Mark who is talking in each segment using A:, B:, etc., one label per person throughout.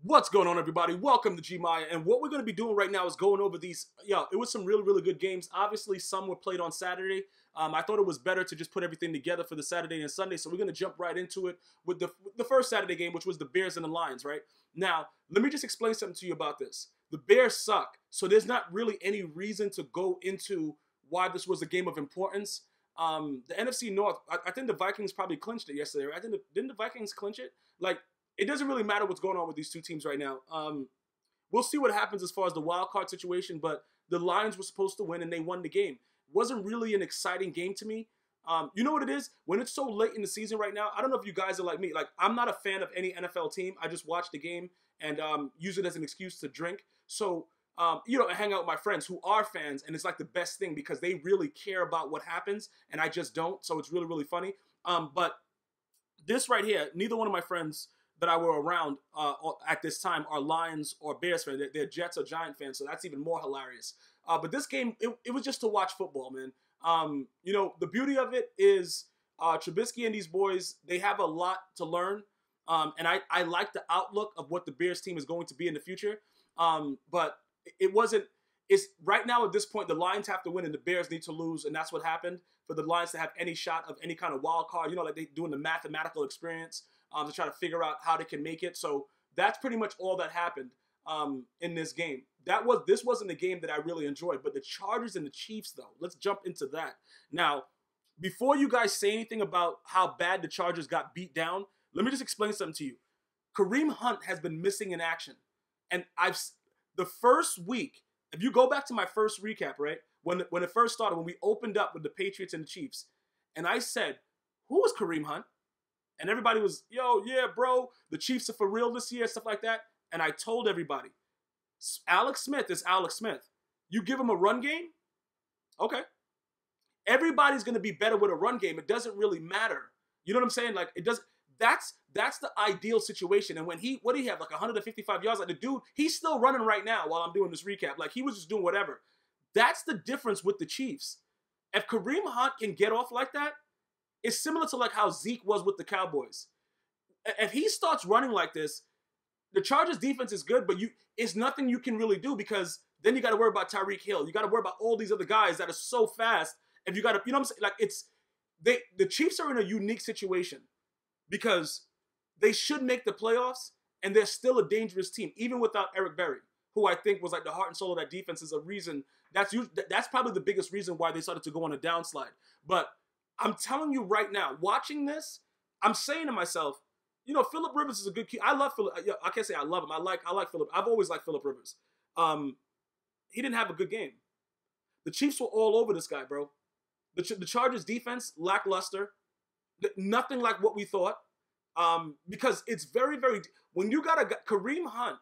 A: What's going on, everybody? Welcome to Gmia, and what we're going to be doing right now is going over these. It was some really good games. Obviously, some were played on Saturday. I thought it was better to just put everything together for the Saturday and Sunday, so we're going to jump right into it with the first Saturday game, which was the Bears and the Lions, right? Now, let me just explain something to you about this. The Bears suck, so there's not really any reason to go into why this was a game of importance. The NFC North, I think the Vikings probably clinched it yesterday, right? Didn't the Vikings clinch it? It doesn't really matter what's going on with these two teams right now. We'll see what happens as far as the wild card situation, but the Lions were supposed to win, and they won the game. Wasn't really an exciting game to me. You know what it is? When it's so late in the season right now, I don't know if you guys are like me. I'm not a fan of any NFL team. I just watch the game and use it as an excuse to drink. So, I hang out with my friends who are fans, and it's like the best thing because they really care about what happens, and I just don't. So it's really funny. But this right here, neither one of my friends that I were around at this time are Lions or Bears fans. They're Jets or Giant fans, so that's even more hilarious. But this game, it was just to watch football, man. The beauty of it is Trubisky and these boys, they have a lot to learn. And I like the outlook of what the Bears team is going to be in the future. But it's right now at this point, the Lions have to win and the Bears need to lose, and that's what happened for the Lions to have any shot of any kind of wild card, like they doing the mathematical experience to try to figure out how they can make it. So that's pretty much all that happened in this game. This wasn't a game that I really enjoyed, but the Chargers and the Chiefs, though, let's jump into that. Now, before you guys say anything about how bad the Chargers got beat down, let me just explain something to you. Kareem Hunt has been missing in action. And the first week, if you go back to my first recap, right, when it first started, when we opened up with the Patriots and the Chiefs, and I said, who was Kareem Hunt? And everybody was, yo, yeah, bro, the Chiefs are for real this year, stuff like that. And I told everybody, Alex Smith is Alex Smith. You give him a run game? Okay. Everybody's going to be better with a run game. It doesn't really matter. You know what I'm saying? That's the ideal situation. And when what did he have, 155 yards? The dude, he's still running right now while I'm doing this recap. He was just doing whatever. That's the difference with the Chiefs. If Kareem Hunt can get off like that, it's similar to how Zeke was with the Cowboys. If he starts running like this, the Chargers defense is good, but it's nothing you can really do because then you got to worry about Tyreek Hill. You got to worry about all these other guys that are so fast. If you got to, you know what I'm saying? The Chiefs are in a unique situation because they should make the playoffs, and they're still a dangerous team, even without Eric Berry, who I think was the heart and soul of that defense. Is a reason that's probably the biggest reason why they started to go on a downslide. But I'm telling you right now, watching this, I'm saying to myself, Phillip Rivers is a good key. I love Phillip. I can't say I love him. I like Phillip. I've always liked Phillip Rivers. He didn't have a good game. The Chiefs were all over this guy, bro. The Chargers defense, lackluster. Nothing like what we thought. Because it's very when you got Kareem Hunt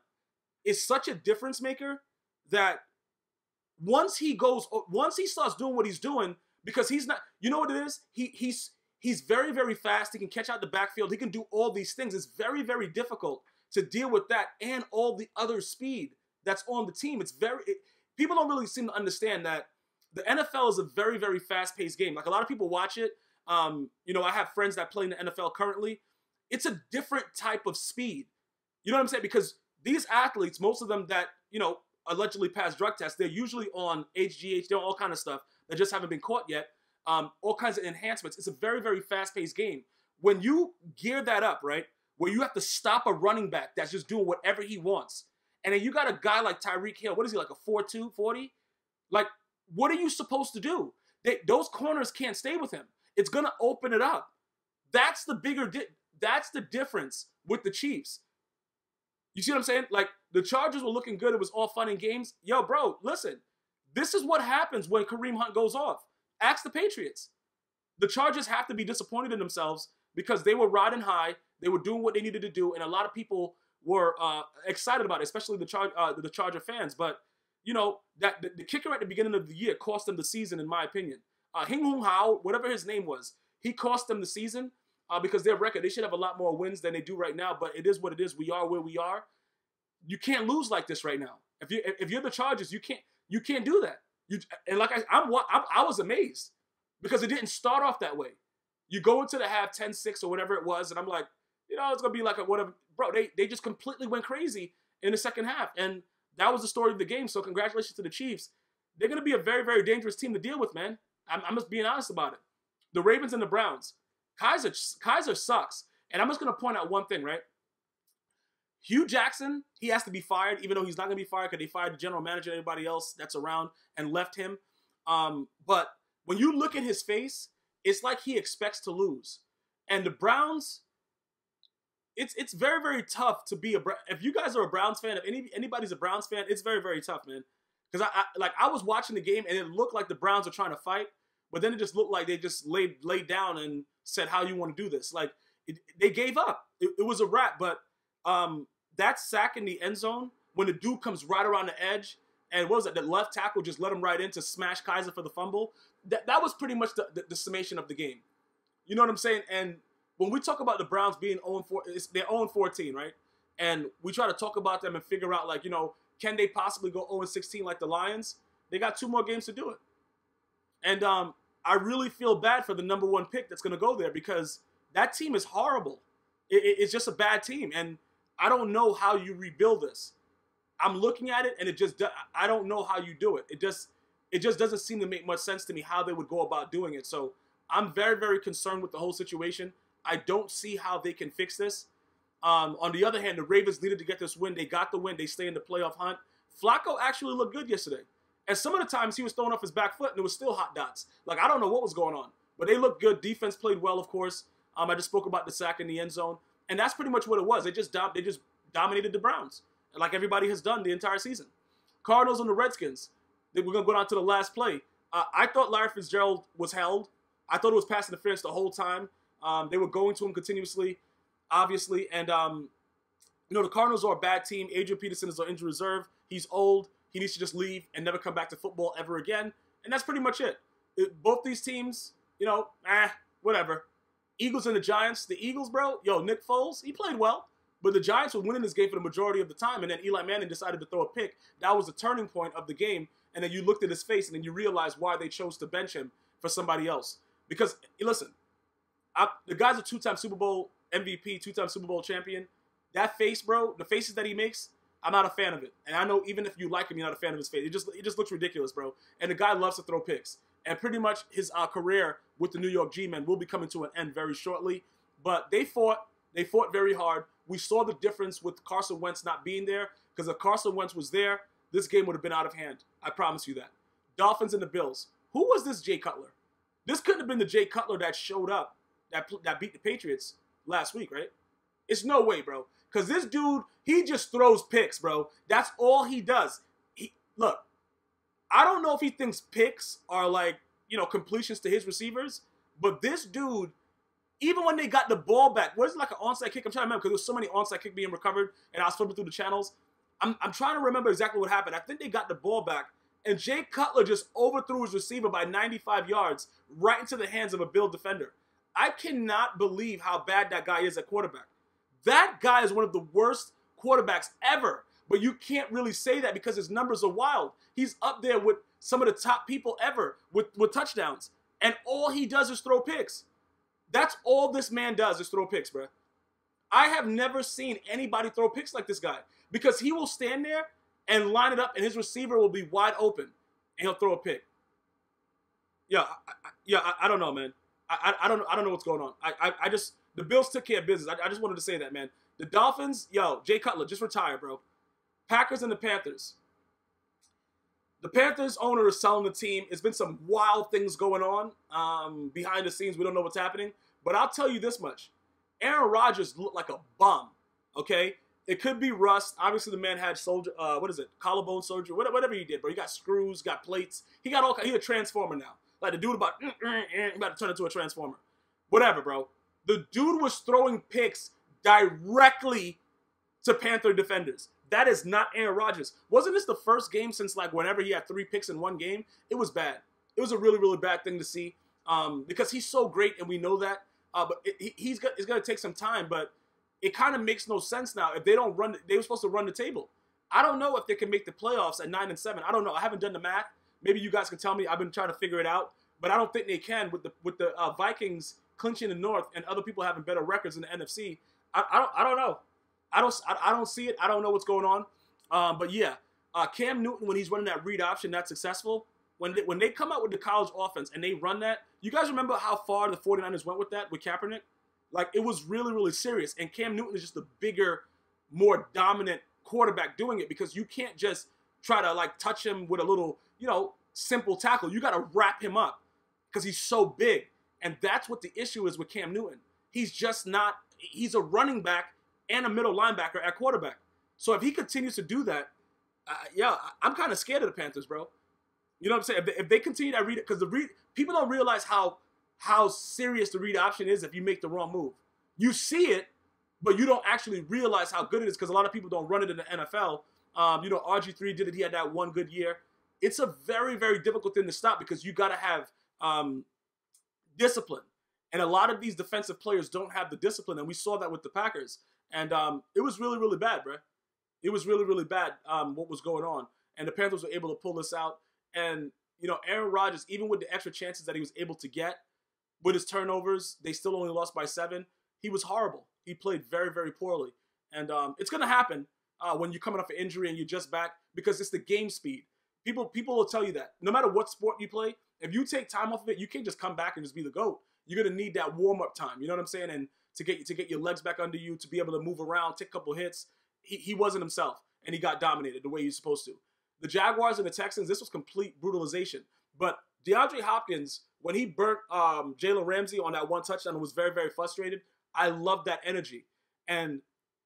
A: is such a difference maker that once he starts doing what he's doing, because he's not, you know what it is? He's very fast. He can catch out the backfield. He can do all these things. It's very difficult to deal with that and all the other speed that's on the team. People don't really seem to understand that the NFL is a very fast-paced game. A lot of people watch it. I have friends that play in the NFL currently. It's a different type of speed. You know what I'm saying? Because these athletes, most of them that, allegedly pass drug tests, they're usually on HGH, they're on all kind of stuff that just haven't been caught yet. All kinds of enhancements. It's a very fast-paced game. When you gear that up, right, where you have to stop a running back that's just doing whatever he wants, and then you got a guy like Tyreek Hill, what is he, a 4.2, 40? What are you supposed to do? Those corners can't stay with him. It's going to open it up. That's the difference with the Chiefs. You see what I'm saying? The Chargers were looking good. It was all fun and games. Yo, bro, listen. This is what happens when Kareem Hunt goes off. Ask the Patriots. The Chargers have to be disappointed in themselves because they were riding high. They were doing what they needed to do, and a lot of people were excited about it, especially the Charger fans. But, that the kicker at the beginning of the year cost them the season, in my opinion. Hing-Hung Hao, whatever his name was, he cost them the season because their record, they should have a lot more wins than they do right now, but it is what it is. We are where we are. You can't lose like this right now. If you're the Chargers, you can't do that. I was amazed because it didn't start off that way. You go into the half 10-6 or whatever it was, and I'm like, You know, it's going to be like a whatever. Bro, they just completely went crazy in the second half. And that was the story of the game. So congratulations to the Chiefs. They're going to be a very, very dangerous team to deal with, man. I'm just being honest about it. The Ravens and the Browns. Kaiser sucks. And I'm just going to point out one thing, right? Hugh Jackson, he has to be fired, even though he's not going to be fired because they fired the general manager and everybody else that's around and left him. But when you look at his face, it's like he expects to lose. And the Browns, it's very, very tough to be if you guys are a Browns fan, if anybody's a Browns fan, it's very, very tough, man. Because I was watching the game and it looked like the Browns are trying to fight, but then it just looked like they just laid down and said, how you want to do this? Like, they gave up. It was a wrap. But that sack in the end zone, when the dude comes right around the edge, and what was it, the left tackle just let him right in to smash Kaiser for the fumble, that was pretty much the summation of the game. You know what I'm saying? And when we talk about the Browns being 0-4, they're 0-14, right? And we try to talk about them and figure out, like, you know, can they possibly go 0-16 like the Lions? They got 2 more games to do it. And I really feel bad for the number 1 pick that's going to go there because that team is horrible. It's just a bad team. And I don't know how you rebuild this. I'm looking at it, and I don't know how you do it. It just doesn't seem to make much sense to me how they would go about doing it. So I'm very, very concerned with the whole situation. I don't see how they can fix this. On the other hand, the Ravens needed to get this win. They got the win. They stay in the playoff hunt. Flacco actually looked good yesterday. And some of the times he was throwing off his back foot, and it was still hot dots. Like, I don't know what was going on. But they looked good. Defense played well, of course. I just spoke about the sack in the end zone. And that's pretty much what it was. They just dominated the Browns, like everybody has done the entire season. Cardinals and the Redskins. We're going to go down to the last play. I thought Larry Fitzgerald was held. I thought it was pass interference the whole time. They were going to him continuously, obviously. And, you know, the Cardinals are a bad team. Adrian Peterson is on injury reserve. He's old. He needs to just leave and never come back to football ever again. And that's pretty much it. Both these teams, you know, whatever. Eagles and the Giants. The Eagles, bro, Nick Foles, he played well. But the Giants were winning this game for the majority of the time. And then Eli Manning decided to throw a pick. That was the turning point of the game. And then you looked at his face and then you realized why they chose to bench him for somebody else. Because, listen, the guy's a 2-time Super Bowl MVP, 2-time Super Bowl champion. That face, bro, the faces that he makes, I'm not a fan of it. And I know even if you like him, you're not a fan of his face. It just looks ridiculous, bro. And the guy loves to throw picks. And pretty much his career with the New York G-Men will be coming to an end very shortly. But they fought very hard. We saw the difference with Carson Wentz not being there. Because if Carson Wentz was there, this game would have been out of hand. I promise you that. Dolphins and the Bills. Who was this Jay Cutler? This couldn't have been the Jay Cutler that showed up, that beat the Patriots last week, right? It's no way, bro. Because this dude, he just throws picks, bro. That's all he does. Look, I don't know if he thinks picks are like, you know, completions to his receivers. But this dude, even when they got the ball back, was it like an onside kick? I'm trying to remember because there was so many onside kicks being recovered, and I was flipping through the channels. I'm trying to remember exactly what happened. I think they got the ball back, and Jay Cutler just overthrew his receiver by 95 yards right into the hands of a Bill defender. I cannot believe how bad that guy is at quarterback. That guy is one of the worst quarterbacks ever, but you can't really say that because his numbers are wild. He's up there with some of the top people ever with touchdowns, and all he does is throw picks. That's all this man does is throw picks, bro. I have never seen anybody throw picks like this guy because he will stand there and line it up, and his receiver will be wide open, and he'll throw a pick. I don't know, man. I don't know what's going on. I just the Bills took care of business. I just wanted to say that, man. The Dolphins, Jay Cutler, just retire, bro. Packers and the Panthers. The Panthers owner is selling the team. It's been some wild things going on behind the scenes. We don't know what's happening. But I'll tell you this much. Aaron Rodgers looked like a bum, okay? It could be rust. Obviously, the man had collarbone surgery, whatever he did, bro. He got screws, got plates. He's a transformer now. Like the dude about to turn into a transformer. Whatever, bro. The dude was throwing picks directly to Panther defenders. That is not Aaron Rodgers. Wasn't this the first game since like whenever he had 3 picks in one game? It was bad. It was a really, really bad thing to see because he's so great and we know that. But it's going to take some time, but it kind of makes no sense now. If they don't run, they were supposed to run the table. I don't know if they can make the playoffs at 9-7. I don't know. I haven't done the math. Maybe you guys can tell me. I've been trying to figure it out, but I don't think they can with the Vikings clinching the North and other people having better records in the NFC. I don't know. I don't see it. I don't know what's going on. But yeah, Cam Newton, when he's running that read option, that's successful. When they come out with the college offense and they run that, you guys remember how far the 49ers went with that with Kaepernick? Like, it was really, really serious. And Cam Newton is just a bigger, more dominant quarterback doing it, because you can't just try to, like, touch him with a little, simple tackle. You got to wrap him up because he's so big. And that's what the issue is with Cam Newton. He's just not – he's a running back and a middle linebacker at quarterback. So if he continues to do that, I'm kind of scared of the Panthers, bro. You know what I'm saying? If they continue that read, because people don't realize how serious the read option is if you make the wrong move. You see it, but you don't actually realize how good it is, because a lot of people don't run it in the NFL. RG3 did it. He had that one good year. It's a very, very difficult thing to stop, because you got to have discipline. And a lot of these defensive players don't have the discipline, and we saw that with the Packers. And it was really, really bad, bro. It was really, really bad what was going on. And the Panthers were able to pull this out. And, Aaron Rodgers, even with the extra chances that he was able to get with his turnovers, they still only lost by 7. He was horrible. He played very, very poorly. And it's going to happen when you're coming off an injury and you're just back, because it's the game speed. People will tell you that. No matter what sport you play, if you take time off of it, you can't just come back and just be the GOAT. You're going to need that warm-up time. You know what I'm saying? And to get your legs back under you, to be able to move around, take a couple hits. He wasn't himself, and he got dominated the way he's supposed to. The Jaguars and the Texans, this was complete brutalization. But DeAndre Hopkins, when he burnt Jalen Ramsey on that one touchdown and was very, very frustrated, I love that energy. And,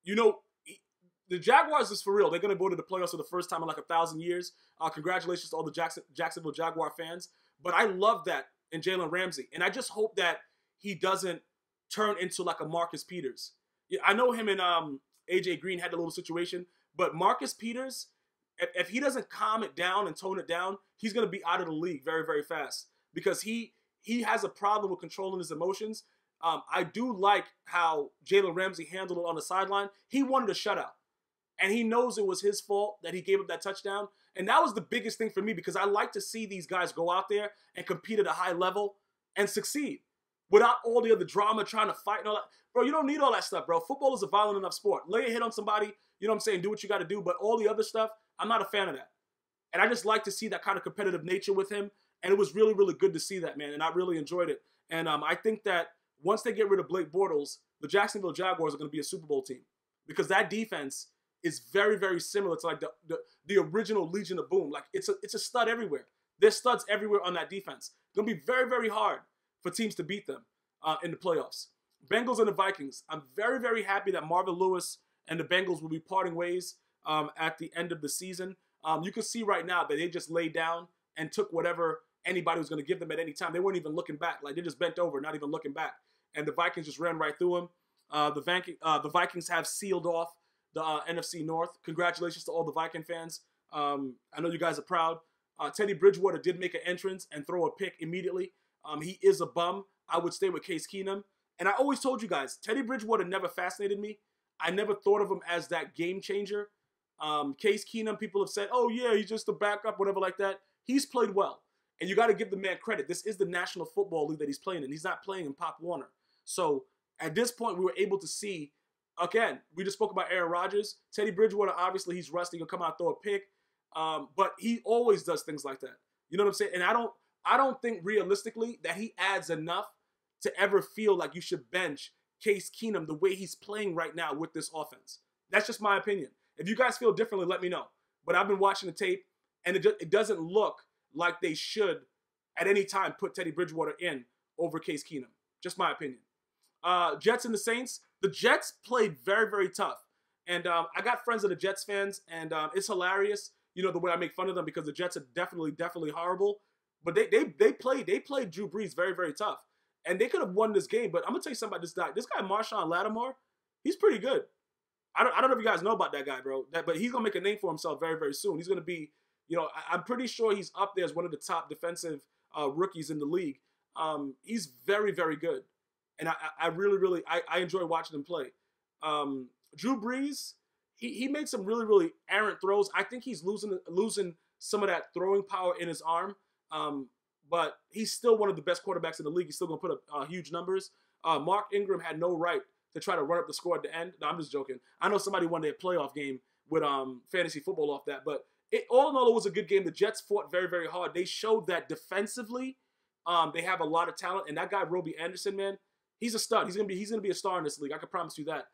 A: the Jaguars is for real. They're going to go to the playoffs for the first time in like 1,000 years. Congratulations to all the Jacksonville Jaguar fans. But I love that in Jalen Ramsey. And I just hope that he doesn't turn into like a Marcus Peters. I know him and AJ Green had a little situation, but Marcus Peters, if he doesn't calm it down and tone it down, he's going to be out of the league very, very fast, because he has a problem with controlling his emotions. I do like how Jalen Ramsey handled it on the sideline. He wanted a shutout, and he knows it was his fault that he gave up that touchdown. And that was the biggest thing for me, because I like to see these guys go out there and compete at a high level and succeed without all the other drama, trying to fight and all that. Bro, you don't need all that stuff, bro. Football is a violent enough sport. Lay a hit on somebody, you know what I'm saying, do what you got to do. But all the other stuff, I'm not a fan of that. And I just like to see that kind of competitive nature with him. And it was really, really good to see that, man. And I really enjoyed it. And I think that once they get rid of Blake Bortles, the Jacksonville Jaguars are going to be a Super Bowl team, because that defense is very, very similar to like the original Legion of Boom. Like, it's a stud everywhere. There's studs everywhere on that defense. It's going to be very, very hard for teams to beat them in the playoffs. Bengals and the Vikings. I'm very, very happy that Marvin Lewis and the Bengals will be parting ways at the end of the season. You can see right now that they just laid down and took whatever anybody was going to give them at any time. They weren't even looking back. Like, they just bent over, not even looking back. And the Vikings just ran right through them. The Vikings have sealed off the NFC North. Congratulations to all the Viking fans. I know you guys are proud. Teddy Bridgewater did make an entrance and throw a pick immediately. He is a bum. I would stay with Case Keenum. And I always told you guys, Teddy Bridgewater never fascinated me. I never thought of him as that game changer. Case Keenum, people have said, oh, yeah, he's just a backup, whatever like that. He's played well. And you got to give the man credit. This is the National Football League that he's playing in. He's not playing in Pop Warner. So at this point, we were able to see, again, we just spoke about Aaron Rodgers. Teddy Bridgewater, obviously, he's rusty. He'll come out and throw a pick. But he always does things like that. You know what I'm saying? And I don't think realistically that he adds enough to ever feel like you should bench Case Keenum the way he's playing right now with this offense. That's just my opinion. If you guys feel differently, let me know. But I've been watching the tape, and it doesn't look like they should at any time put Teddy Bridgewater in over Case Keenum. Just my opinion. Jets and the Saints. The Jets played very, very tough. And I got friends that are Jets fans, and it's hilarious, the way I make fun of them, because the Jets are definitely horrible. But they played Drew Brees very, very tough. And they could have won this game, but I'm going to tell you something about this guy. This guy, Marshawn Lattimore, he's pretty good. I don't know if you guys know about that guy, bro. But he's going to make a name for himself very, very soon. He's going to be, I'm pretty sure he's up there as one of the top defensive rookies in the league. He's very, very good. And I really enjoy watching him play. Drew Brees, he made some really, really errant throws. I think he's losing some of that throwing power in his arm. But he's still one of the best quarterbacks in the league. He's still going to put up huge numbers. Mark Ingram had no right to try to run up the score at the end. No, I'm just joking. I know somebody won their playoff game with fantasy football off that, but all in all, it was a good game. The Jets fought very, very hard. They showed that defensively, they have a lot of talent, and that guy Robbie Anderson, man, he's a stud. He's gonna be a star in this league. I can promise you that.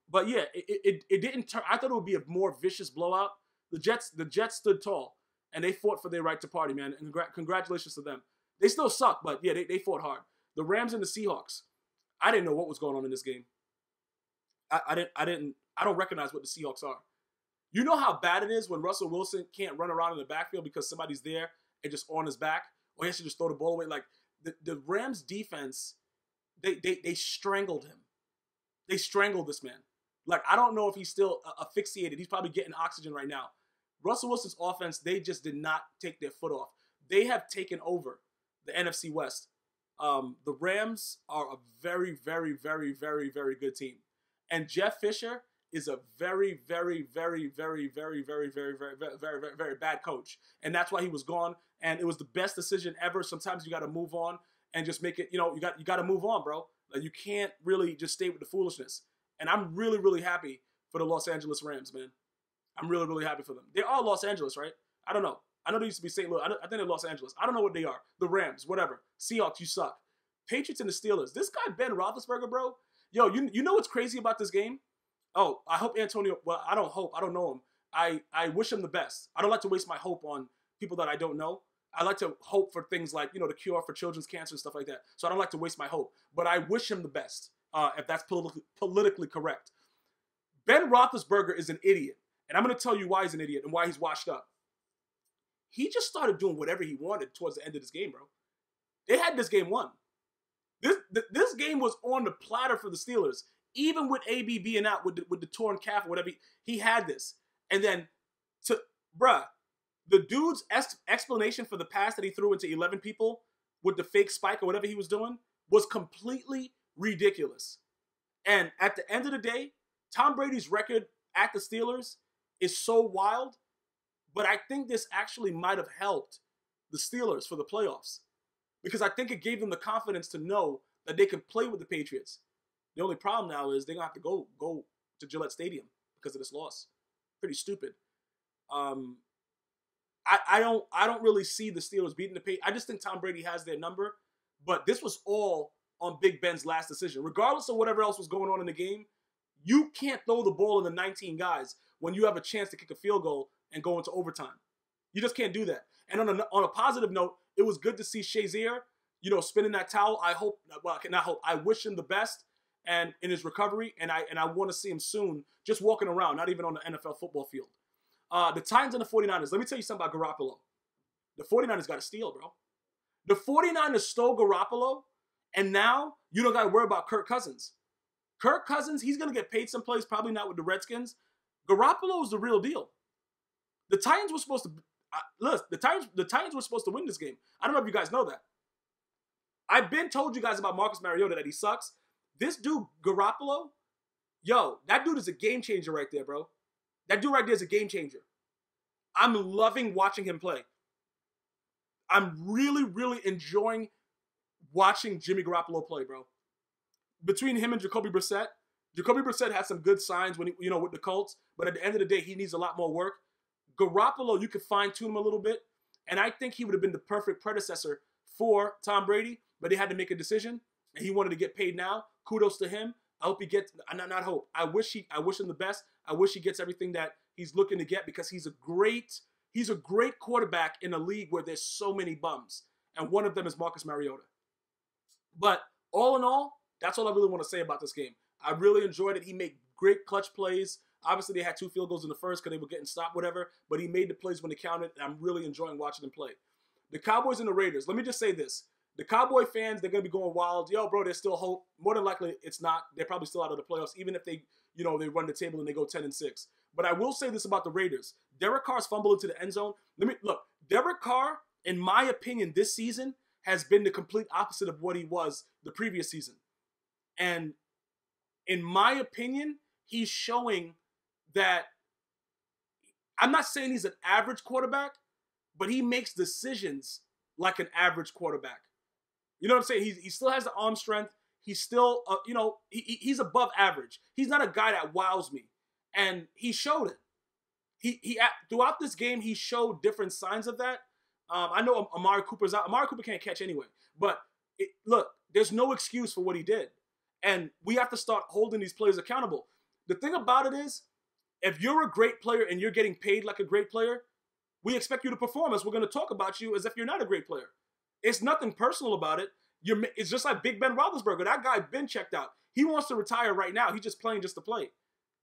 A: But yeah, it didn't turn. I thought it would be a more vicious blowout. The Jets stood tall, and they fought for their right to party, man. And congratulations to them. They still suck, but yeah, they fought hard. The Rams and the Seahawks. I didn't know what was going on in this game. I don't recognize what the Seahawks are. You know how bad it is when Russell Wilson can't run around in the backfield because somebody's there and just on his back, or he has to just throw the ball away. Like the Rams defense, they strangled him. They strangled this man. Like, I don't know if he's still asphyxiated. He's probably getting oxygen right now. Russell Wilson's offense, they just did not take their foot off. They have taken over the NFC West. The Rams are a very, very, very, very, very good team. And Jeff Fisher is a very, very, very, very, very, very, very, very, very, very, very bad coach. And that's why he was gone. And it was the best decision ever. Sometimes you got to move on and just make it, you got to move on, bro. Like, you can't really just stay with the foolishness. And I'm really, really happy for the Los Angeles Rams, man. I'm really, really happy for them. They are Los Angeles, right? I don't know. I know they used to be St. Louis. I think they're Los Angeles. I don't know what they are. The Rams, whatever. Seahawks, you suck. Patriots and the Steelers. This guy, Ben Roethlisberger, bro. Yo, you know what's crazy about this game? Oh, I hope Antonio, well, I don't hope. I don't know him. I wish him the best. I don't like to waste my hope on people that I don't know. I like to hope for things like, the cure for children's cancer and stuff like that. So I don't like to waste my hope. But I wish him the best, if that's politically correct. Ben Roethlisberger is an idiot. And I'm going to tell you why he's an idiot and why he's washed up. He just started doing whatever he wanted towards the end of this game, bro. They had this game won. This game was on the platter for the Steelers. Even with AB being out with the torn calf or whatever, he had this. And then, the dude's explanation for the pass that he threw into 11 people with the fake spike or whatever he was doing was completely ridiculous. And at the end of the day, Tom Brady's record at the Steelers is so wild, but I think this actually might have helped the Steelers for the playoffs because I think it gave them the confidence to know that they can play with the Patriots. The only problem now is they're going to have to go to Gillette Stadium because of this loss. Pretty stupid. I don't really see the Steelers beating the Patriots. I just think Tom Brady has their number, but this was all on Big Ben's last decision. Regardless of whatever else was going on in the game, you can't throw the ball in the 19 guys when you have a chance to kick a field goal and go into overtime. You just can't do that. And on a positive note, it was good to see Shazier, spinning that towel. I wish him the best and in his recovery, and I want to see him soon just walking around, not even on the NFL football field. The Titans and the 49ers. Let me tell you something about Garoppolo. The 49ers got to steal, bro. The 49ers stole Garoppolo, and now you don't got to worry about Kirk Cousins. Kirk Cousins, he's going to get paid someplace, probably not with the Redskins. Garoppolo is the real deal. The Titans were supposed to the Titans were supposed to win this game. I don't know if you guys know that. I've been told you guys about Marcus Mariota that he sucks. This dude, Garoppolo, that dude is a game changer right there, bro. That dude right there is a game changer. I'm loving watching him play. I'm really, really enjoying watching Jimmy Garoppolo play, bro. Between him and Jacoby Brissett had some good signs when with the Colts, but at the end of the day, he needs a lot more work. Garoppolo, you could fine-tune him a little bit, and I think he would have been the perfect predecessor for Tom Brady, but they had to make a decision, and he wanted to get paid now. Kudos to him. I hope he gets, not hope. I wish him the best. I wish he gets everything that he's looking to get because he's a great quarterback in a league where there's so many bums, and one of them is Marcus Mariota. But all in all, that's all I really want to say about this game. I really enjoyed it. He made great clutch plays. Obviously, they had 2 field goals in the first because they were getting stopped, whatever. But he made the plays when they counted, and I'm really enjoying watching him play. The Cowboys and the Raiders. Let me just say this. The Cowboy fans, they're going to be going wild. Yo, bro, there's still hope. More than likely, it's not. They're probably still out of the playoffs, even if they run the table and they go 10-6. But I will say this about the Raiders. Derek Carr's fumble into the end zone. Derek Carr, in my opinion, this season has been the complete opposite of what he was the previous season. And in my opinion, he's showing that I'm not saying he's an average quarterback, but he makes decisions like an average quarterback. You know what I'm saying? He still has the arm strength. he's still, you know, he's above average. He's not a guy that wows me, and he showed it. He throughout this game, he showed different signs of that. I know Amari Cooper's out. Amari Cooper can't catch anyway, but look, there's no excuse for what he did, and we have to start holding these players accountable. The thing about it is, if you're a great player and you're getting paid like a great player, we expect you to perform, as we're going to talk about you as if you're not a great player. It's nothing personal about it. It's just like Big Ben Roethlisberger. That guy been checked out. He wants to retire right now. He's just playing just to play.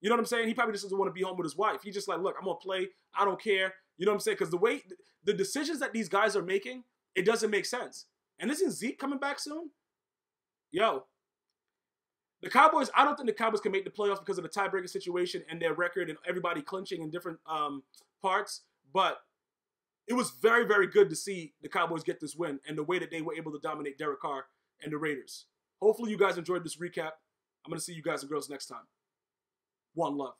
A: You know what I'm saying? He probably just doesn't want to be home with his wife. He's just like, look, I'm going to play. I don't care. You know what I'm saying? Because the decisions that these guys are making, it doesn't make sense. And isn't Zeke coming back soon? Yo. The Cowboys, I don't think the Cowboys can make the playoffs because of the tiebreaker situation and their record and everybody clinching in different parts. But it was very, very good to see the Cowboys get this win and the way that they were able to dominate Derek Carr and the Raiders. Hopefully you guys enjoyed this recap. I'm going to see you guys and girls next time. One love.